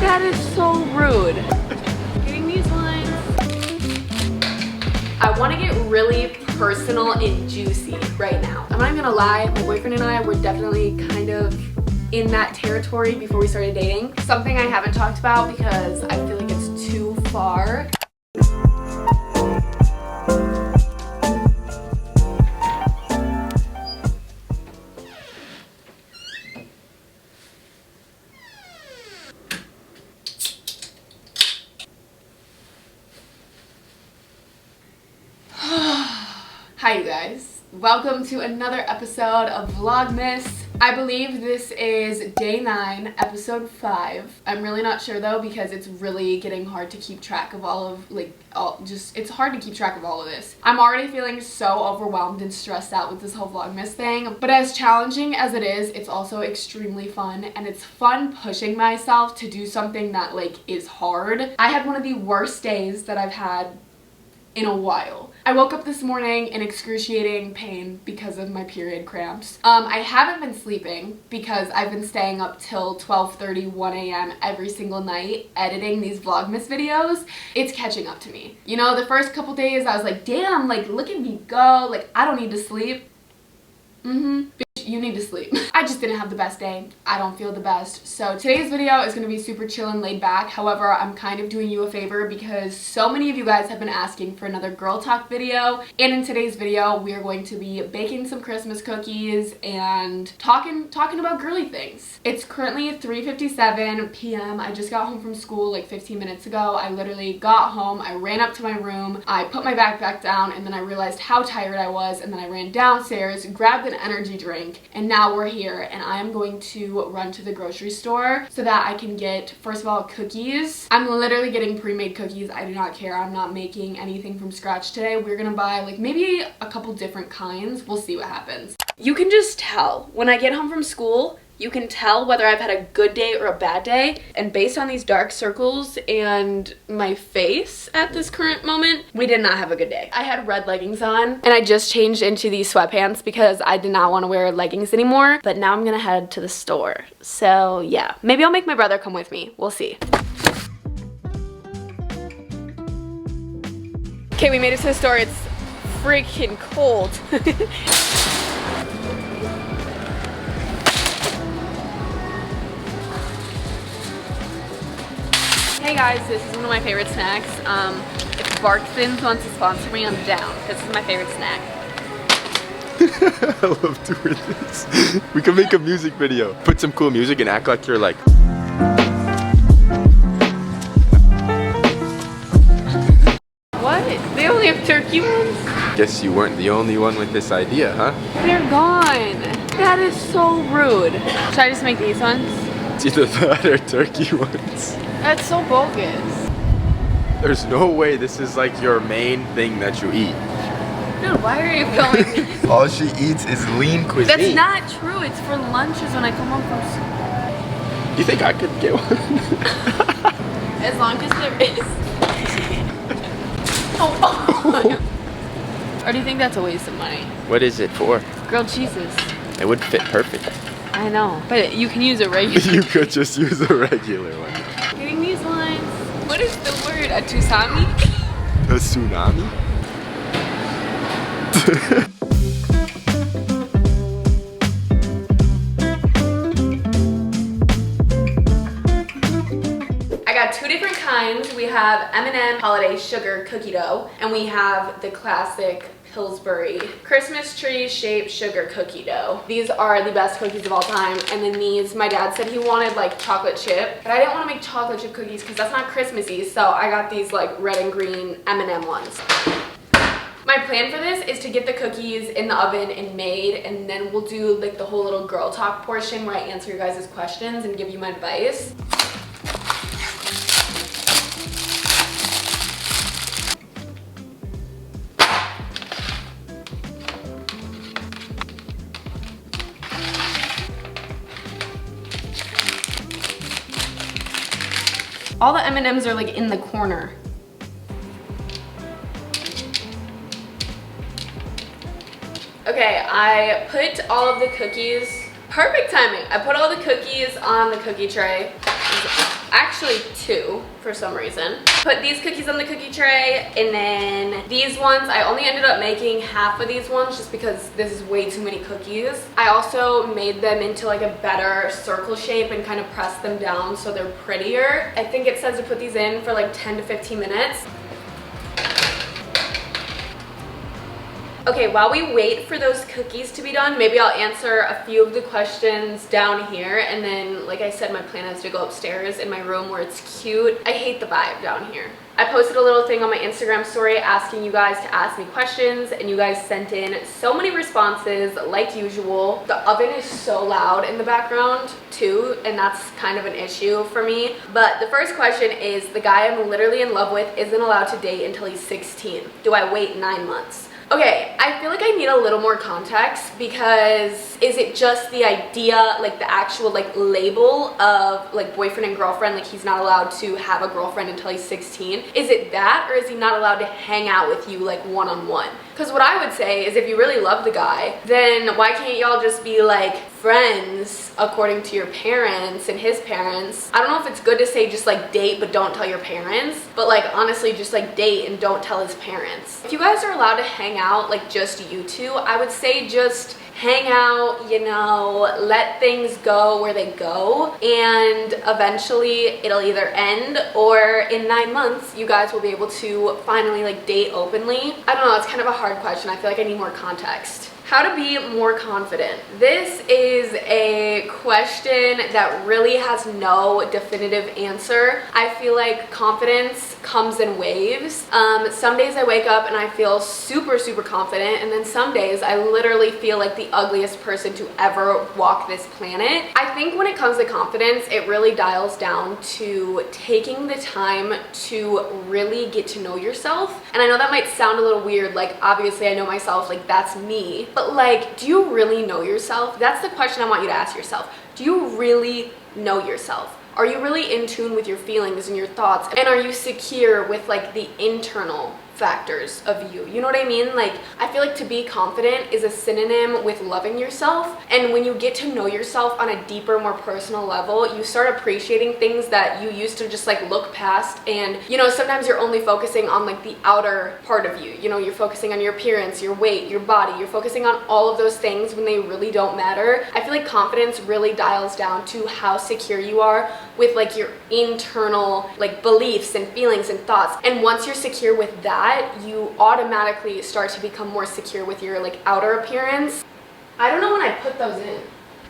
That is so rude. Getting these lines. I want to get really personal and juicy right now. I'm not even gonna lie, my boyfriend and I were definitely kind of in that territory before we started dating. Something I haven't talked about because I feel like it's too far. Hi you guys, welcome to another episode of Vlogmas. I believe this is day 9, episode 5. I'm really not sure though because it's really getting hard to keep track of it's hard to keep track of all of this. I'm already feeling so overwhelmed and stressed out with this whole Vlogmas thing, but as challenging as it is, it's also extremely fun, and it's fun pushing myself to do something that is hard. I had one of the worst days that I've had in a while. I woke up this morning in excruciating pain because of my period cramps. I haven't been sleeping because I've been staying up till 12:30, 1 a.m. every single night editing these Vlogmas videos. It's catching up to me. You know, the first couple days I was like, damn, look at me go, I don't need to sleep. Bitch, you need to sleep. I just didn't have the best day. I don't feel the best. So today's video is going to be super chill and laid back. However, I'm kind of doing you a favor because so many of you guys have been asking for another girl talk video. And in today's video, we are going to be baking some Christmas cookies and talking about girly things. It's currently 3:57 p.m. I just got home from school 15 minutes ago. I literally got home, I ran up to my room, I put my backpack down, and then I realized how tired I was, and then I ran downstairs, grabbed an energy drink, and now we're here, and I'm going to run to the grocery store so that I can get, first of all, cookies. I'm literally getting pre-made cookies. I do not care. I'm not making anything from scratch today. We're gonna buy maybe a couple different kinds. We'll see what happens. You can just tell when I get home from school. You can tell whether I've had a good day or a bad day, and based on these dark circles and my face at this current moment, we did not have a good day. I had red leggings on, and I just changed into these sweatpants because I did not want to wear leggings anymore, but now I'm gonna head to the store. So yeah, maybe I'll make my brother come with me. We'll see. Okay, we made it to the store. It's freaking cold. Hey guys, this is one of my favorite snacks. If Barkthins wants to sponsor me, I'm down. This is my favorite snack. I love doing this. We can make a music video. Put some cool music and act like you're What? They only have turkey ones? Guess you weren't the only one with this idea, huh? They're gone. That is so rude. Should I just make these ones? It's either that or turkey ones. That's so bogus. There's no way this is your main thing that you eat. Dude, why are you filming me? All she eats is lean cuisine. That's not true. It's for lunches when I come home from school. You think I could get one? As long as there is. Oh. Or do you think that's a waste of money? What is it for? Grilled cheeses. It would fit perfect. I know, but you can use a regular. You could just use a regular one. Getting these lines. What is the word? A tusami? A tsunami? I got 2 different kinds. We have M&M Holiday Sugar Cookie Dough, and we have the classic Pillsbury Christmas tree shaped sugar cookie dough. These are the best cookies of all time. And then these, my dad said he wanted chocolate chip, but I didn't want to make chocolate chip cookies because that's not Christmassy, so I got these red and green M&M ones. My plan for this is to get the cookies in the oven and made, and then we'll do the whole little girl talk portion where I answer your guys' questions and give you my advice. All the M&Ms are in the corner. Okay, I put all of the cookies, perfect timing. I put all the cookies on the cookie tray. Actually 2 for some reason. Put these cookies on the cookie tray, and then these ones, I only ended up making half of these ones just because this is way too many cookies. I also made them into like a better circle shape and kind of pressed them down so they're prettier. I think it says to put these in for like 10 to 15 minutes. Okay, while we wait for those cookies to be done, maybe I'll answer a few of the questions down here, and then, like I said, my plan is to go upstairs in my room where it's cute. I hate the vibe down here. I posted a little thing on my Instagram story asking you guys to ask me questions, and you guys sent in so many responses like usual. The oven is so loud in the background too, and that's kind of an issue for me. But the first question is, the guy I'm literally in love with isn't allowed to date until he's 16. Do I wait 9 months? Okay, I feel like I need a little more context, because is it just the idea, like the actual like label of like boyfriend and girlfriend, like he's not allowed to have a girlfriend until he's 16? Is it that, or is he not allowed to hang out with you like one-on-one? Because what I would say is, if you really love the guy, then why can't y'all just be like friends according to your parents and his parents? I don't know if it's good to say just like date but don't tell your parents, but like honestly just like date and don't tell his parents. If you guys are allowed to hang out like just you two, I would say just hang out, you know, let things go where they go, and eventually it'll either end, or in 9 months you guys will be able to finally like date openly. I don't know, it's kind of a hard question. I feel like I need more context. How to be more confident. This is a question that really has no definitive answer. I feel like confidence comes in waves. Some days I wake up and I feel super confident, and then some days I literally feel like the ugliest person to ever walk this planet. I think when it comes to confidence, it really dials down to taking the time to really get to know yourself. And I know that might sound a little weird, like obviously I know myself, like that's me. But like, do you really know yourself? That's the question I want you to ask yourself. Do you really know yourself? Are you really in tune with your feelings and your thoughts? And are you secure with like the internal factors of you? You know what I mean? Like, I feel like to be confident is a synonym with loving yourself. And when you get to know yourself on a deeper, more personal level, you start appreciating things that you used to just like look past. And you know, sometimes you're only focusing on like the outer part of you. You know, you're focusing on your appearance, your weight, your body. You're focusing on all of those things when they really don't matter. I feel like confidence really dials down to how secure you are with like your internal like beliefs and feelings and thoughts. And once you're secure with that, you automatically start to become more secure with your like outer appearance. I don't know when I put those in.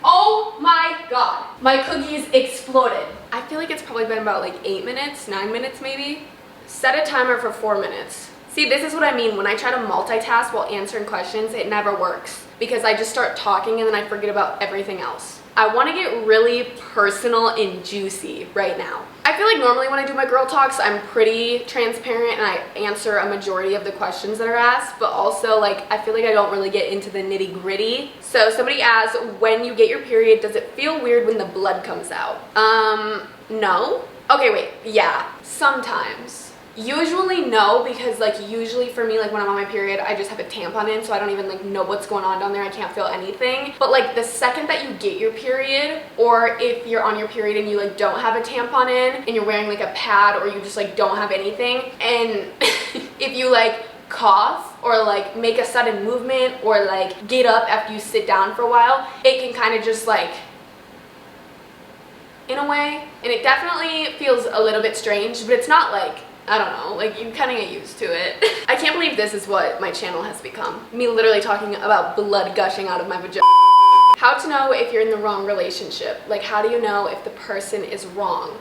Oh my god, my cookies exploded. I feel like it's probably been about like 8 minutes, 9 minutes maybe. Set a timer for 4 minutes. See, this is what I mean when I try to multitask while answering questions. It never works, because I just start talking and then I forget about everything else. I want to get really personal and juicy right now. I feel like normally when I do my girl talks, I'm pretty transparent and I answer a majority of the questions that are asked, but also like I feel like I don't really get into the nitty gritty. So somebody asked, when you get your period, does it feel weird when the blood comes out? No. Okay, wait, yeah, sometimes. Usually no, because like usually for me, like when I'm on my period, I just have a tampon in, so I don't even like know what's going on down there. I can't feel anything. But like the second that you get your period, or if you're on your period and you like don't have a tampon in and you're wearing like a pad, or you just like don't have anything, and if you like cough or like make a sudden movement or like get up after you sit down for a while, it can kind of just like, in a way, and it definitely feels a little bit strange, but it's not like, I don't know, like you kind of get used to it. I can't believe this is what my channel has become. Me literally talking about blood gushing out of my vagina. How to know if you're in the wrong relationship. Like, how do you know if the person is wrong?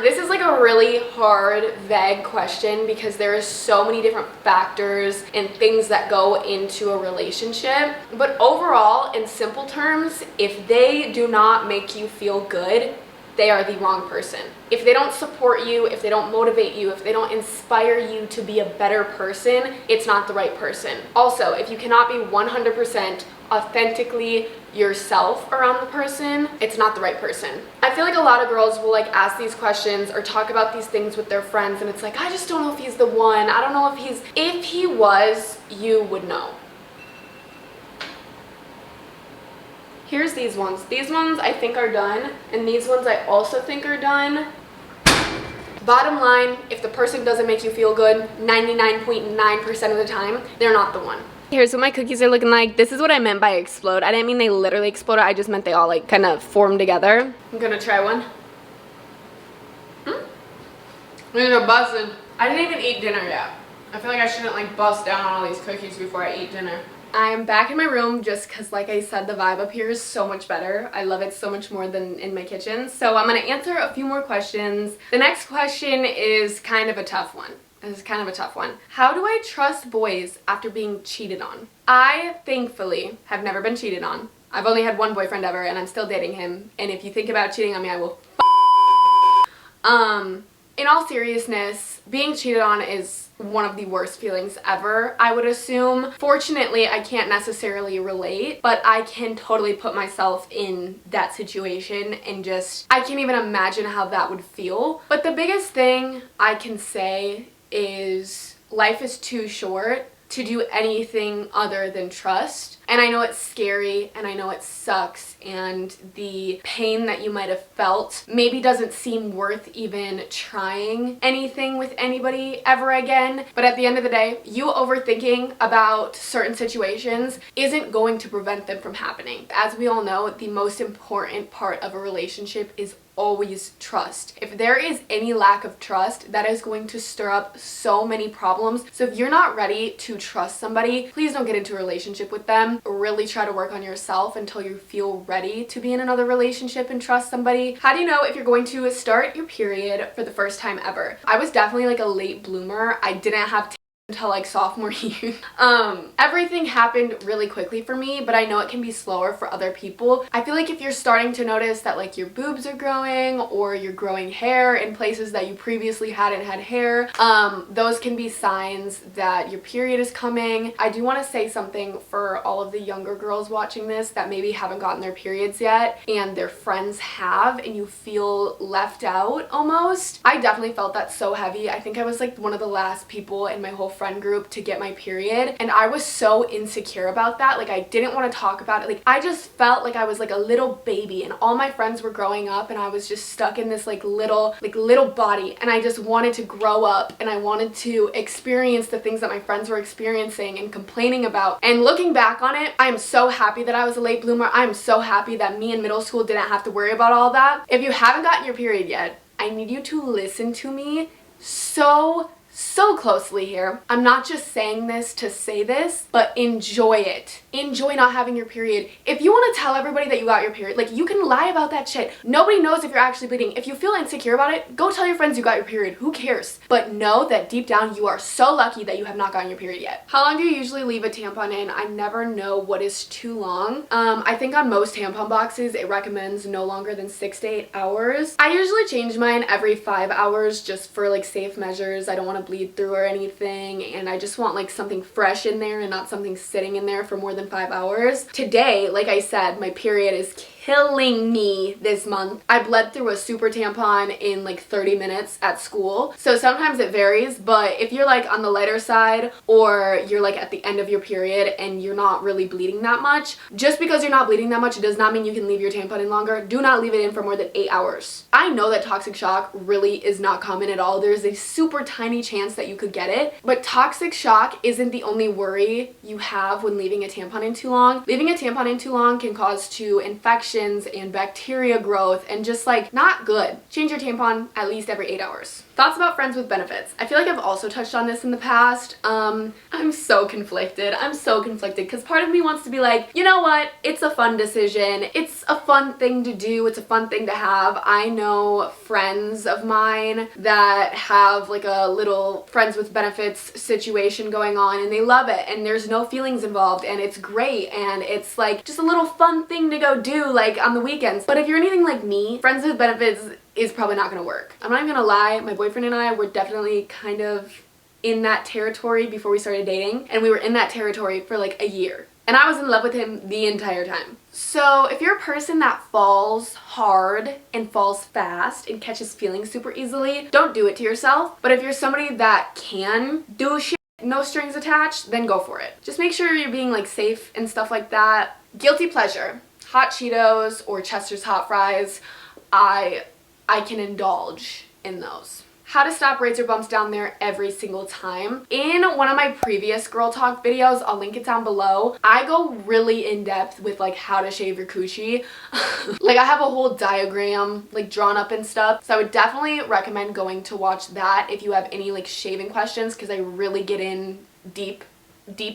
This is like a really hard, vague question, because there are so many different factors and things that go into a relationship. But overall, in simple terms, if they do not make you feel good, they are the wrong person. If they don't support you, if they don't motivate you, if they don't inspire you to be a better person, it's not the right person. Also, if you cannot be 100% authentically yourself around the person, it's not the right person. I feel like a lot of girls will like ask these questions or talk about these things with their friends, and it's like, I just don't know if he's the one. I don't know if he was, you would know. Here's these ones. These ones I think are done, and these ones I also think are done. Bottom line, if the person doesn't make you feel good 99.9% of the time, they're not the one. Here's what my cookies are looking like. This is what I meant by explode. I didn't mean they literally exploded. I just meant they all like kind of formed together. I'm gonna try one. These are busted. I didn't even eat dinner yet. I feel like I shouldn't like bust down on all these cookies before I eat dinner. I'm back in my room just because, like I said, the vibe up here is so much better. I love it so much more than in my kitchen. So I'm going to answer a few more questions. The next question is kind of a tough one. This is kind of a tough one. How do I trust boys after being cheated on? I, thankfully, have never been cheated on. I've only had one boyfriend ever, and I'm still dating him. And if you think about cheating on me, I will in all seriousness, being cheated on is one of the worst feelings ever, I would assume. Fortunately, I can't necessarily relate, but I can totally put myself in that situation and just, I can't even imagine how that would feel. But the biggest thing I can say is life is too short to do anything other than trust. And I know it's scary and I know it sucks and the pain that you might have felt maybe doesn't seem worth even trying anything with anybody ever again. But at the end of the day, you overthinking about certain situations isn't going to prevent them from happening. As we all know, the most important part of a relationship is always trust. If there is any lack of trust, that is going to stir up so many problems. So if you're not ready to trust somebody, please don't get into a relationship with them. Really try to work on yourself until you feel ready to be in another relationship and trust somebody. How do you know if you're going to start your period for the first time ever? I was definitely like a late bloomer. I didn't have until like sophomore year. Everything happened really quickly for me, but I know it can be slower for other people. I feel like if you're starting to notice that like your boobs are growing or you're growing hair in places that you previously hadn't had hair, those can be signs that your period is coming. I do want to say something for all of the younger girls watching this that maybe haven't gotten their periods yet and their friends have and you feel left out almost. I definitely felt that so heavy. I think I was like one of the last people in my whole friend group to get my period and I was so insecure about that. Like I didn't want to talk about it. Like I just felt like I was like a little baby and all my friends were growing up and I was just stuck in this like little body and I just wanted to grow up and I wanted to experience the things that my friends were experiencing and complaining about. And looking back on it, I am so happy that I was a late bloomer. I am so happy that me in middle school didn't have to worry about all that. If you haven't gotten your period yet, I need you to listen to me so closely here. I'm not just saying this to say this, but enjoy it. Enjoy not having your period. If you want to tell everybody that you got your period, like you can lie about that shit. Nobody knows if you're actually bleeding. If you feel insecure about it, go tell your friends you got your period. Who cares? But know that deep down you are so lucky that you have not gotten your period yet. How long do you usually leave a tampon in? I never know what is too long. I think on most tampon boxes it recommends no longer than 6 to 8 hours. I usually change mine every 5 hours just for like safe measures. I don't want to bleed through or anything and I just want like something fresh in there and not something sitting in there for more than 5 hours. Today, like I said, my period is killing me this month. I bled through a super tampon in like 30 minutes at school. So sometimes it varies, but if you're like on the lighter side or you're like at the end of your period and you're not really bleeding that much, just because you're not bleeding that much, it does not mean you can leave your tampon in longer. Do not leave it in for more than 8 hours. I know that toxic shock really is not common at all. There's a super tiny chance that you could get it, but toxic shock isn't the only worry you have when leaving a tampon in too long. Leaving a tampon in too long can cause infections and bacteria growth and just like not good. Change your tampon at least every 8 hours. Thoughts about friends with benefits. I feel like I've also touched on this in the past. I'm so conflicted. I'm so conflicted because part of me wants to be like, you know what? It's a fun decision. It's a fun thing to do. It's a fun thing to have. I know friends of mine that have like a little friends with benefits situation going on and they love it and there's no feelings involved and it's great and it's like just a little fun thing to go do like on the weekends. But if you're anything like me, friends with benefits is probably not gonna work. I'm not even gonna lie, my boyfriend and I were definitely kind of in that territory before we started dating, and we were in that territory for like a year. And I was in love with him the entire time. So if you're a person that falls hard and falls fast and catches feelings super easily, don't do it to yourself. But if you're somebody that can do shit, no strings attached, then go for it. Just make sure you're being like safe and stuff like that. Guilty pleasure. Hot Cheetos or Chester's hot fries. I can indulge in those. how to stop razor bumps down there every single time. In one of my previous girl talk videos, I'll link it down below, I go really in depth with like how to shave your coochie. Like I have a whole diagram like drawn up and stuff, so I would definitely recommend going to watch that if you have any like shaving questions, because I really get in deep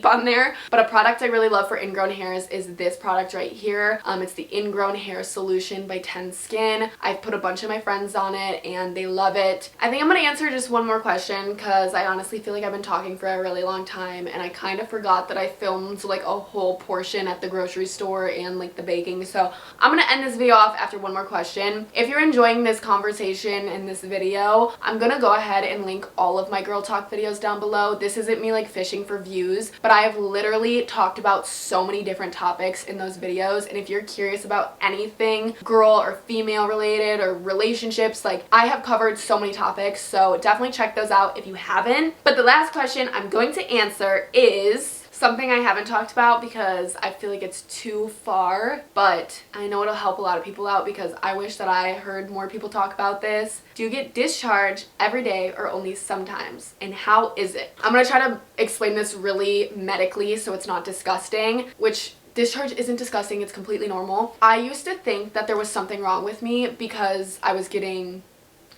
on there. But a product I really love for ingrown hairs is this product right here. It's the Ingrown Hair Solution by 10 Skin. I've put a bunch of my friends on it and they love it. I think I'm gonna answer just one more question because I honestly feel like I've been talking for a really long time and I kind of forgot that I filmed like a whole portion at the grocery store and like the baking. So I'm gonna end this video off after one more question. If you're enjoying this conversation in this video, I'm gonna go ahead and link all of my girl talk videos down below. This isn't me like fishing for views, but I have literally talked about so many different topics in those videos, and if you're curious about anything girl or female related or relationships, like I have covered so many topics, so definitely check those out if you haven't. But the last question I'm going to answer is something I haven't talked about because I feel like it's too far, but I know it'll help a lot of people out because I wish that I heard more people talk about this. Do you get discharged every day or only sometimes? And how is it? I'm gonna try to explain this really medically so it's not disgusting, which discharge isn't disgusting, it's completely normal. I used to think that there was something wrong with me because I was getting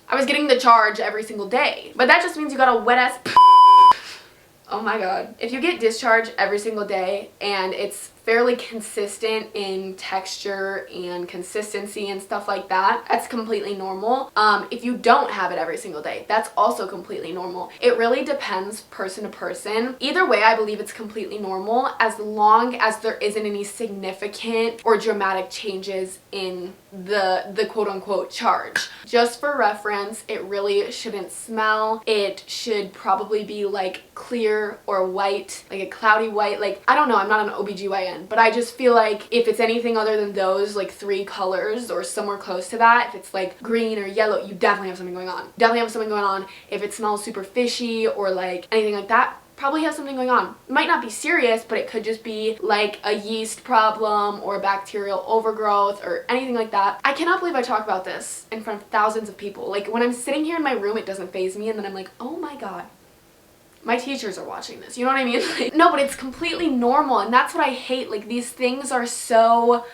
the charge every single day, but that just means you got a wet ass oh my god. If you get discharged every single day and it's fairly consistent in texture and consistency and stuff like that, that's completely normal. If you don't have it every single day, that's also completely normal. It really depends person to person. Either way, I believe it's completely normal as long as there isn't any significant or dramatic changes in the quote-unquote charge. Just for reference, it really shouldn't smell. It should probably be like clear or white, like a cloudy white. Like, I don't know, I'm not an OBGYN, but I just feel like if it's anything other than those like 3 colors or somewhere close to that, if it's like green or yellow, you definitely have something going on. Definitely have something going on. If it smells super fishy or like anything like that, probably have something going on. It might not be serious, but it could just be like a yeast problem or bacterial overgrowth or anything like that. I cannot believe I talk about this in front of thousands of people. Like when I'm sitting here in my room, it doesn't faze me, and then I'm like, oh my god, my teachers are watching this, you know what I mean? Like, no, but it's completely normal, and that's what I hate. Like, these things are so,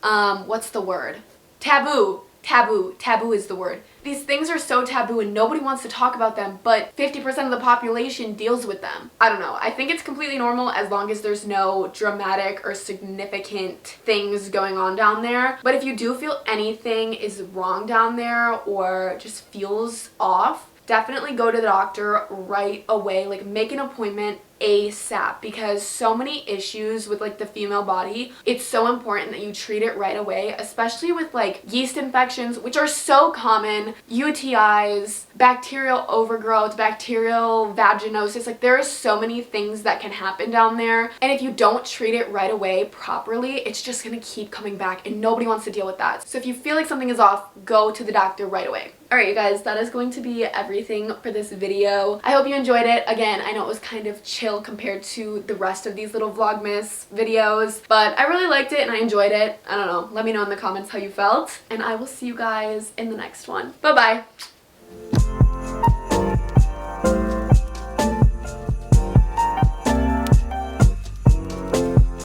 what's the word? Taboo. Taboo is the word. These things are so taboo and nobody wants to talk about them, but 50% of the population deals with them. I don't know. I think it's completely normal as long as there's no dramatic or significant things going on down there. But if you do feel anything is wrong down there or just feels off, definitely go to the doctor right away. Like, make an appointment ASAP, because so many issues with like the female body, it's so important that you treat it right away, especially with like yeast infections, which are so common, UTIs, bacterial overgrowth, bacterial vaginosis. Like, there are so many things that can happen down there, and if you don't treat it right away properly, it's just gonna keep coming back and nobody wants to deal with that. So if you feel like something is off, go to the doctor right away. Alright you guys, that is going to be everything for this video. I hope you enjoyed it. Again, I know it was kind of chill compared to the rest of these little vlogmas videos, but I really liked it and I enjoyed it. I don't know, let me know in the comments how you felt, and I will see you guys in the next one. Bye bye.